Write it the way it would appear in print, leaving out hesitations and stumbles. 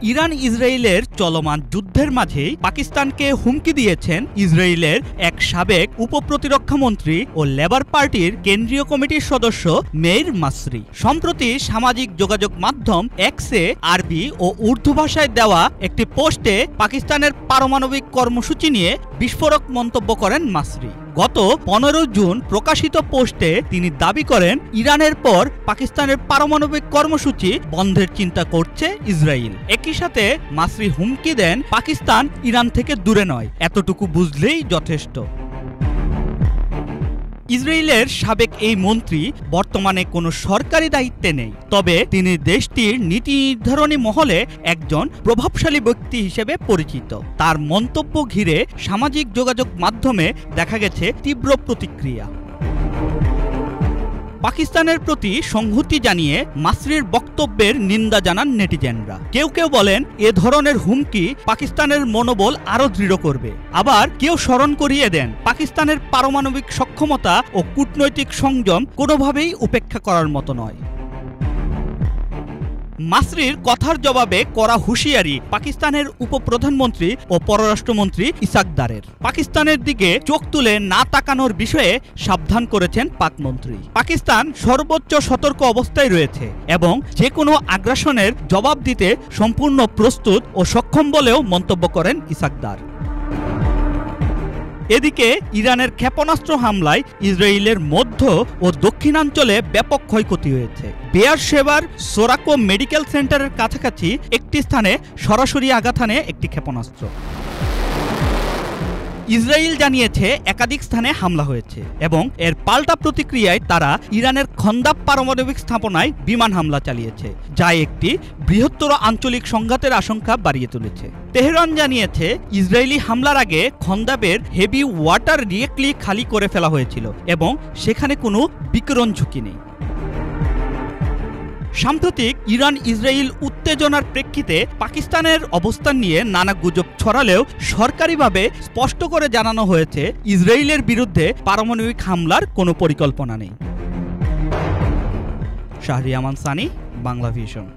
Iran ইসরায়েলের চলমান যুদ্ধের মাঝেই পাকিস্তানকে হুমকি দিয়েছেন ইসরায়েলের এক সাবেক উপপ্রতিরক্ষামন্ত্রী ও লেবার পার্টির কেন্দ্রীয় কমিটির সদস্য মেইর মাসরি। সম্প্রতি সামাজিক যোগাযোগ মাধ্যম এক্সে আরবি ও উর্দু ভাষায় দেওয়া একটি পোস্টে পাকিস্তানের পারমাণবিক কর্মসূচি নিয়ে বিস্ফোরক মন্তব্য করেন মাসরি। গত 15 জুন প্রকাশিত পোস্টে তিনি দাবি করেন, ইরানের পর পাকিস্তানের পারমাণবিক কর্মসূচি বন্ধের চিন্তা করছে ইসরায়েল। একই সাথে মাসরি হুমকি দেন, পাকিস্তান ইরান থেকে দূরে নয়, এতটুকু বুঝলেই যথেষ্ট। ইসরায়েলের সাবেক এই মন্ত্রী বর্তমানে কোনো সরকারি দায়িত্বে নেই, তবে তিনি দেশটির নীতি নির্ধারণী মহলে একজন প্রভাবশালী ব্যক্তি হিসেবে পরিচিত। তার মন্তব্য ঘিরে সামাজিক যোগাযোগ মাধ্যমে দেখা গেছে তীব্র প্রতিক্রিয়া। পাকিস্তানের প্রতি সংহতি জানিয়ে মাসরির বক্তব্যের নিন্দা জানান নেটিজেনরা। কেউ কেউ বলেন, এ ধরনের হুমকি পাকিস্তানের মনোবল আরও দৃঢ় করবে। আবার কেউ স্মরণ করিয়ে দেন, পাকিস্তানের পারমাণবিক সক্ষমতা ও কূটনৈতিক সংযম কোনোভাবেই উপেক্ষা করার মতো নয়। মাসরির কথার জবাবে কড়া হুঁশিয়ারি পাকিস্তানের উপপ্রধানমন্ত্রী ও পররাষ্ট্রমন্ত্রী ইসাক দারের। পাকিস্তানের দিকে চোখ তুলে না তাকানোর বিষয়ে সাবধান করেছেন পাকমন্ত্রী। পাকিস্তান সর্বোচ্চ সতর্ক অবস্থায় রয়েছে এবং যে কোনো আগ্রাসনের জবাব দিতে সম্পূর্ণ প্রস্তুত ও সক্ষম বলেও মন্তব্য করেন ইসাক দার। এদিকে ইরানের ক্ষেপণাস্ত্র হামলায় ইসরায়েলের মধ্য ও দক্ষিণাঞ্চলে ব্যাপক ক্ষয়ক্ষতি হয়েছে। বেয়ারশেবার সোরাকো মেডিকেল সেন্টারের কাছাকাছি একটি স্থানে সরাসরি আঘাত হানে একটি ক্ষেপণাস্ত্র। ইসরায়েল জানিয়েছে একাধিক স্থানে হামলা হয়েছে এবং এর পাল্টা প্রতিক্রিয়ায় তারা ইরানের খন্দাব পারমাণবিক স্থাপনায় বিমান হামলা চালিয়েছে, যা একটি বৃহত্তর আঞ্চলিক সংঘাতের আশঙ্কা বাড়িয়ে তুলেছে। তেহরান জানিয়েছে, ইসরায়েলি হামলার আগে খন্দাবের হেভি ওয়াটার রিয়েক্টলি খালি করে ফেলা হয়েছিল এবং সেখানে কোনো বিকিরণ ঝুঁকি নেই। সাম্প্রতিক ইরান ইসরায়েল উত্তেজনার প্রেক্ষিতে পাকিস্তানের অবস্থান নিয়ে নানা গুজব ছড়ালেও সরকারিভাবে স্পষ্ট করে জানানো হয়েছে, ইসরায়েলের বিরুদ্ধে পারমাণবিক হামলার কোনো পরিকল্পনা নেই। শাহরিয়ার আমান সানি, বাংলা ভিশন।